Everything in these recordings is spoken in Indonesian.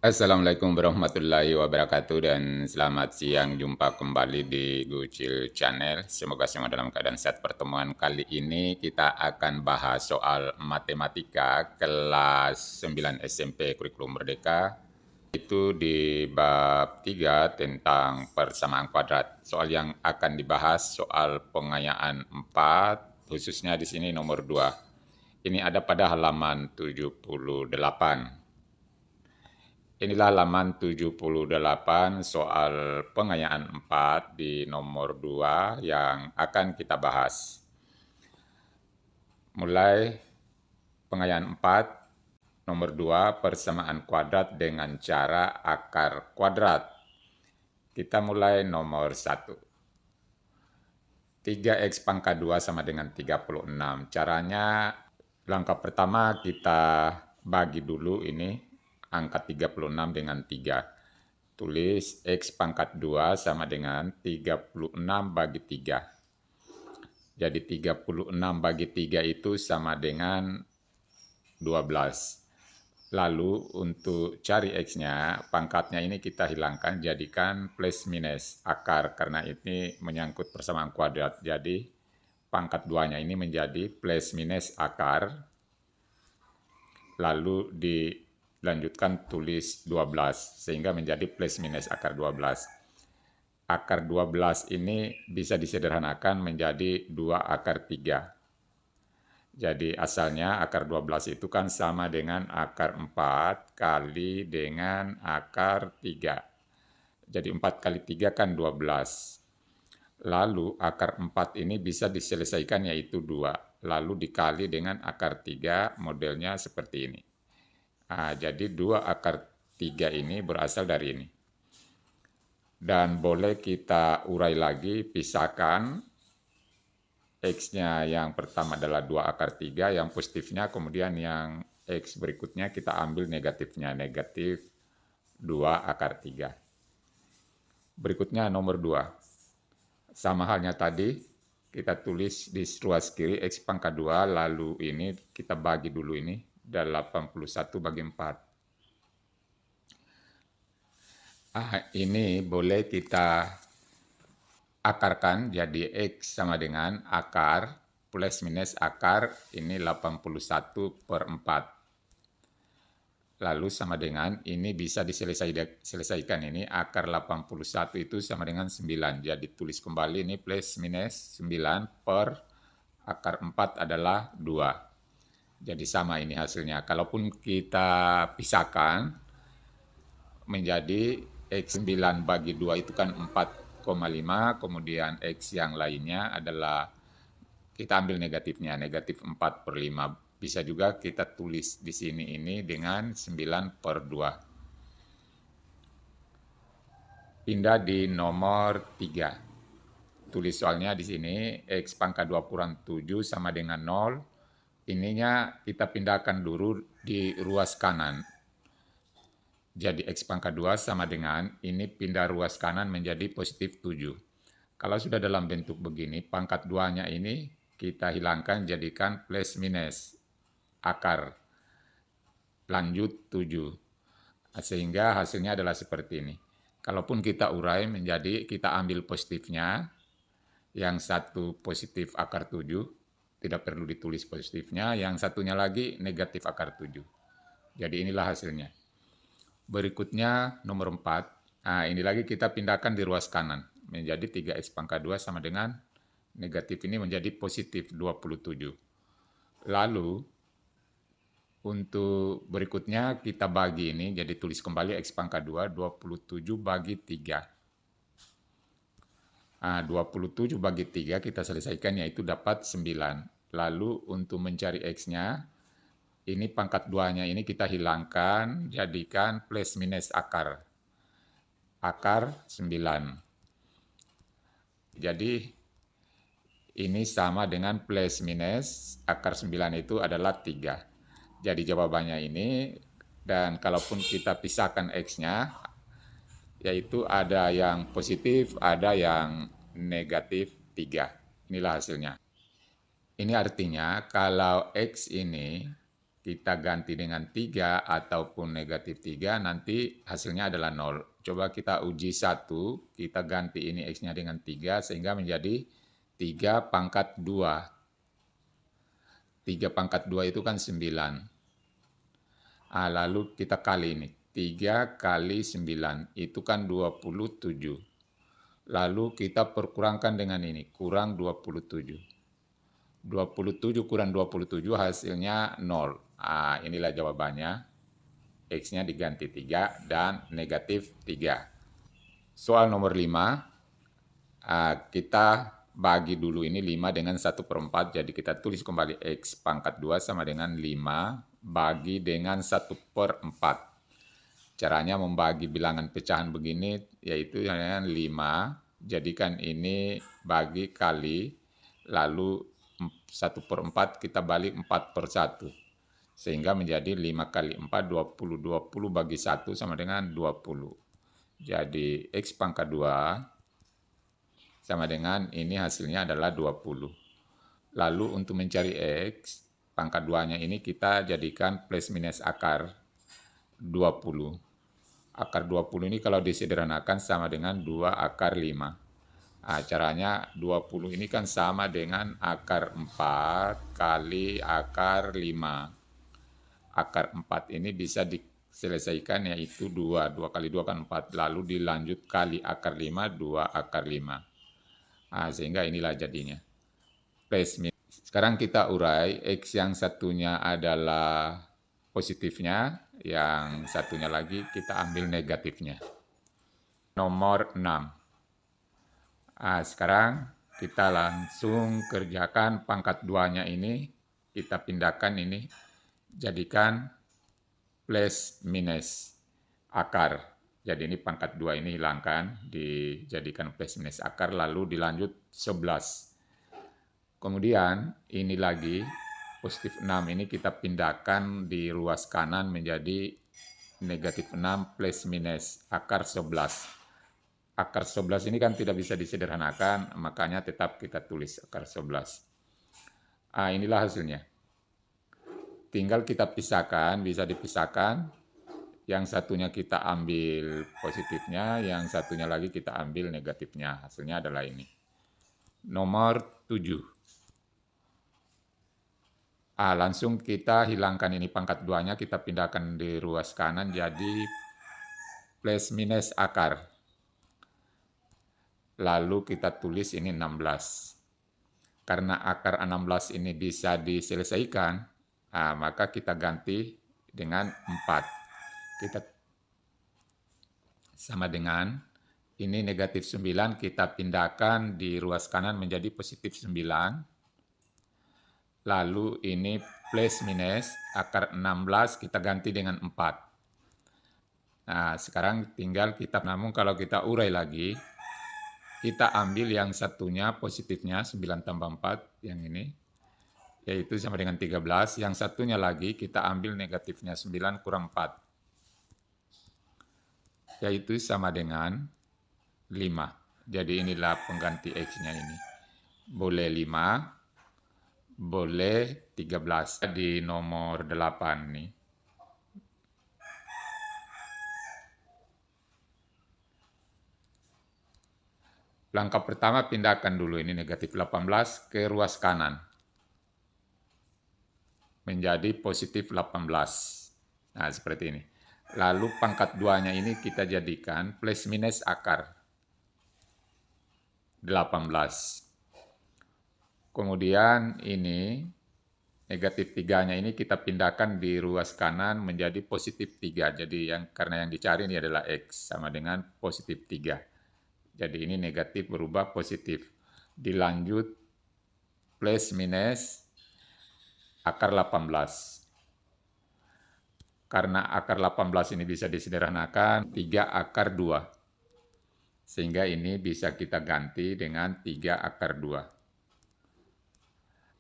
Assalamualaikum warahmatullahi wabarakatuh dan selamat siang, jumpa kembali di Gucil Channel. Semoga semua dalam keadaan sehat. Pertemuan kali ini kita akan bahas soal matematika kelas 9 SMP Kurikulum Merdeka. Itu di bab 3 tentang persamaan kuadrat. Soal yang akan dibahas soal pengayaan 4, khususnya di sini nomor 2. Ini ada pada halaman 78. Inilah halaman 78 soal pengayaan 4 di nomor 2 yang akan kita bahas. Mulai pengayaan 4, nomor 2, persamaan kuadrat dengan cara akar kuadrat. Kita mulai nomor 1. 3x pangkat 2 sama dengan 36. Caranya, langkah pertama kita bagi dulu ini angka 36 dengan 3. Tulis x pangkat 2 sama dengan 36 bagi 3. Jadi 36 bagi 3 itu sama dengan 12. Lalu untuk cari x-nya, pangkatnya ini kita hilangkan, jadikan plus minus akar, karena ini menyangkut persamaan kuadrat. Jadi pangkat 2-nya ini menjadi plus minus akar, lalu dilanjutkan tulis 12, sehingga menjadi plus minus akar 12. Akar 12 ini bisa disederhanakan menjadi 2 akar 3. Jadi asalnya akar 12 itu kan sama dengan akar 4 kali dengan akar 3. Jadi 4 kali 3 kan 12. Lalu akar 4 ini bisa diselesaikan yaitu 2. Lalu dikali dengan akar 3, modelnya seperti ini. Jadi 2 akar 3 ini berasal dari ini. Dan boleh kita urai lagi, pisahkan. X-nya yang pertama adalah 2 akar 3, yang positifnya, kemudian yang X berikutnya kita ambil negatifnya, negatif 2 akar 3. Berikutnya nomor 2. Sama halnya tadi, kita tulis di ruas kiri X pangkat 2, lalu ini kita bagi dulu ini, 81 bagi 4. Ini boleh kita akarkan jadi X sama dengan akar plus minus akar ini 81/4. Lalu sama dengan ini bisa diselesaikan ini akar 81 itu sama dengan 9. Jadi tulis kembali ini plus minus 9 per akar 4 adalah 2. Jadi sama ini hasilnya. Kalaupun kita pisahkan menjadi X9 bagi 2 itu kan 4,5, kemudian X yang lainnya adalah kita ambil negatifnya, negatif 4/5. Bisa juga kita tulis di sini ini dengan 9/2. Pindah di nomor 3. Tulis soalnya di sini X pangkat 2 kurang 7 sama dengan 0. Ininya kita pindahkan dulu di ruas kanan. Jadi X pangkat 2 sama dengan ini pindah ruas kanan menjadi positif 7. Kalau sudah dalam bentuk begini, pangkat 2-nya ini kita hilangkan, jadikan plus minus akar lanjut 7. Sehingga hasilnya adalah seperti ini. Kalaupun kita urai menjadi, kita ambil positifnya, yang satu positif akar 7, tidak perlu ditulis positifnya, yang satunya lagi negatif akar 7. Jadi inilah hasilnya. Berikutnya nomor 4. Ini lagi kita pindahkan di ruas kanan. Menjadi 3x pangkat 2 sama dengan negatif ini menjadi positif 27. Lalu untuk berikutnya kita bagi ini, jadi tulis kembali x pangkat 2, 27 bagi 3. 27 bagi 3 kita selesaikan yaitu dapat 9. Lalu untuk mencari x-nya, ini pangkat 2-nya ini kita hilangkan, jadikan plus minus akar. Akar 9. Jadi ini sama dengan plus minus akar 9 itu adalah 3. Jadi jawabannya ini, dan kalaupun kita pisahkan x-nya, yaitu ada yang positif, ada yang negatif 3. Inilah hasilnya. Ini artinya kalau x ini kita ganti dengan 3 ataupun negatif 3, nanti hasilnya adalah 0. Coba kita uji 1, kita ganti ini X-nya dengan 3, sehingga menjadi 3 pangkat 2. 3 pangkat 2 itu kan 9. Lalu kita kali ini. 3 kali 9, itu kan 27. Lalu kita perkurangkan dengan ini, kurang 27. 27 kurang 27 hasilnya 0. Inilah jawabannya. X-nya diganti 3 dan negatif 3. Soal nomor 5, kita bagi dulu ini 5 dengan 1/4, jadi kita tulis kembali X pangkat 2 sama dengan 5 bagi dengan 1/4. Caranya membagi bilangan pecahan begini, yaitu dengan 5, jadikan ini bagi kali, lalu 1/4 kita balik 4/1. Sehingga menjadi 5 kali 4, 20. 20 bagi 1 sama dengan 20. Jadi X pangkat 2 sama dengan ini hasilnya adalah 20. Lalu untuk mencari X pangkat 2-nya ini kita jadikan plus minus akar 20. Akar 20 ini kalau disederhanakan sama dengan 2 akar 5. Caranya 20 ini kan sama dengan akar 4 kali akar 5. Akar 4 ini bisa diselesaikan, yaitu 2. 2 kali 2 kan 4. Lalu dilanjut kali akar 5, 2 akar 5. Sehingga inilah jadinya. Plus minus. Sekarang kita urai, X yang satunya adalah positifnya, yang satunya lagi kita ambil negatifnya. Nomor 6. Sekarang kita langsung kerjakan pangkat 2-nya ini, kita pindahkan ini, jadikan plus minus akar. Jadi ini pangkat 2 ini hilangkan, dijadikan plus minus akar, lalu dilanjut 11. Kemudian ini lagi, positif 6 ini kita pindahkan di ruas kanan menjadi negatif 6 plus minus akar 11. Akar 11 ini kan tidak bisa disederhanakan, makanya tetap kita tulis akar 11. Inilah hasilnya. Tinggal kita pisahkan, bisa dipisahkan. Yang satunya kita ambil positifnya, yang satunya lagi kita ambil negatifnya. Hasilnya adalah ini. Nomor 7. Langsung kita hilangkan ini pangkat 2-nya, kita pindahkan di ruas kanan jadi plus minus akar. Lalu kita tulis ini 16. Karena akar 16 ini bisa diselesaikan, maka kita ganti dengan 4. Kita sama dengan ini negatif 9, kita pindahkan di ruas kanan menjadi positif 9. Lalu ini plus minus akar 16 kita ganti dengan 4. Sekarang tinggal kita, namun kalau kita urai lagi, kita ambil yang satunya positifnya 9 tambah 4, yang ini, yaitu sama dengan 13. Yang satunya lagi kita ambil negatifnya 9 kurang 4. Yaitu sama dengan 5. Jadi inilah pengganti X-nya ini. Boleh 5, boleh 13. Di nomor 8 nih. Langkah pertama pindahkan dulu ini negatif 18 ke ruas kanan. Menjadi positif 18. Seperti ini. Lalu pangkat 2-nya ini kita jadikan plus minus akar 18. Kemudian ini negatif 3-nya ini kita pindahkan di ruas kanan menjadi positif 3. Jadi karena yang dicari ini adalah X sama dengan positif 3. Jadi ini negatif berubah positif. Dilanjut plus minus akar 18. Karena akar 18 ini bisa disederhanakan, 3 akar 2. Sehingga ini bisa kita ganti dengan 3 akar 2.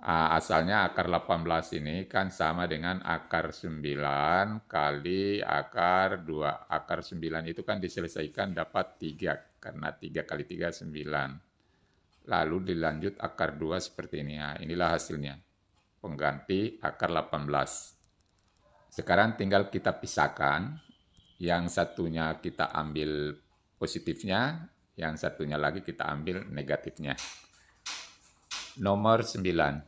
Asalnya akar 18 ini kan sama dengan akar 9 kali akar 2. Akar 9 itu kan diselesaikan dapat 3, karena 3 kali 3 9. Lalu dilanjut akar 2 seperti ini. Inilah hasilnya. Pengganti akar 18. Sekarang tinggal kita pisahkan. Yang satunya kita ambil positifnya, yang satunya lagi kita ambil negatifnya. Nomor 9.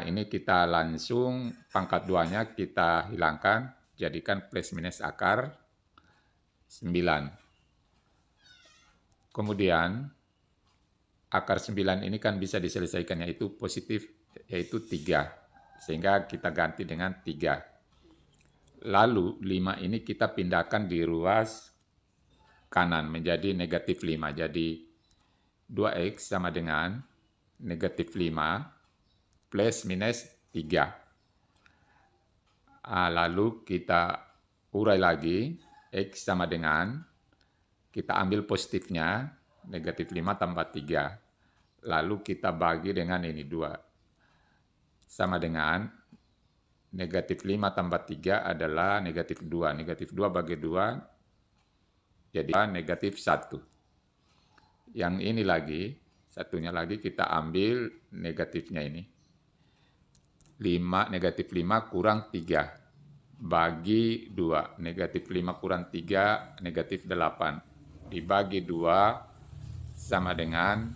Ini kita langsung pangkat 2-nya kita hilangkan, jadikan plus minus akar 9. Kemudian akar 9 ini kan bisa diselesaikan yaitu positif, yaitu 3. Sehingga kita ganti dengan 3. Lalu 5 ini kita pindahkan di ruas kanan menjadi negatif 5. Jadi 2x sama dengan negatif 5 plus minus 3. Lalu kita urai lagi, x sama dengan, kita ambil positifnya, negatif 5 tambah 3. Lalu kita bagi dengan ini 2. Sama dengan negatif 5 tambah 3 adalah negatif 2. Negatif 2 bagi 2 jadi negatif 1. Yang ini lagi, satunya lagi kita ambil negatifnya ini. Negatif 5 kurang 3 bagi 2. Negatif 5 kurang 3, negatif 8. Dibagi 2 sama dengan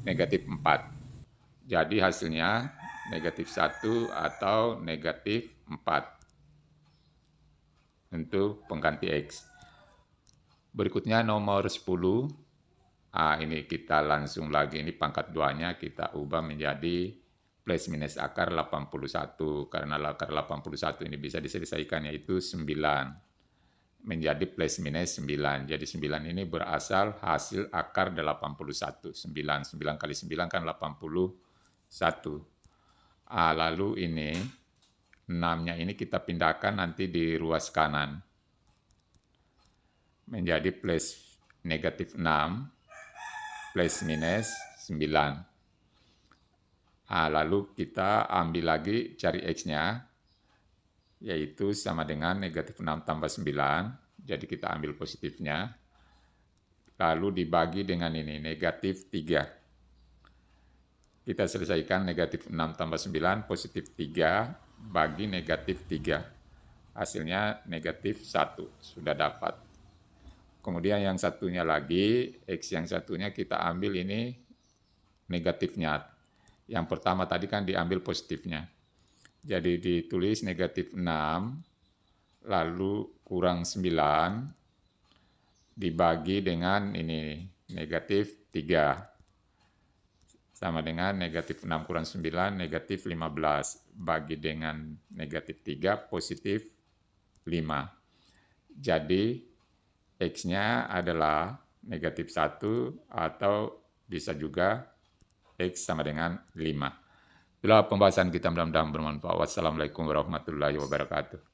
negatif 4. Jadi hasilnya negatif 1 atau negatif 4 untuk pengganti X. Berikutnya nomor 10. Ini kita langsung lagi, ini pangkat 2-nya kita ubah menjadi plus minus akar 81. Karena akar 81 ini bisa diselesaikan yaitu 9. Menjadi plus minus 9. Jadi 9 ini berasal hasil akar 81. 9 kali 9 kan 81. Lalu ini 6-nya ini kita pindahkan nanti di ruas kanan menjadi plus negatif 6 plus minus 9. Lalu kita ambil lagi cari X-nya, yaitu sama dengan negatif 6 tambah 9, jadi kita ambil positifnya, lalu dibagi dengan ini, negatif 3. Kita selesaikan negatif 6 tambah 9, positif 3 bagi negatif 3. Hasilnya negatif 1, sudah dapat. Kemudian yang satunya lagi, X yang satunya kita ambil ini negatifnya. Yang pertama tadi kan diambil positifnya. Jadi ditulis negatif 6, lalu kurang 9, dibagi dengan ini, negatif 3. Sama dengan negatif 6 kurang 9, negatif 15. Bagi dengan negatif 3, positif 5. Jadi, X-nya adalah negatif 1 atau bisa juga X sama dengan 5. Itulah pembahasan kita, mudah-mudahan bermanfaat. Wassalamualaikum warahmatullahi wabarakatuh.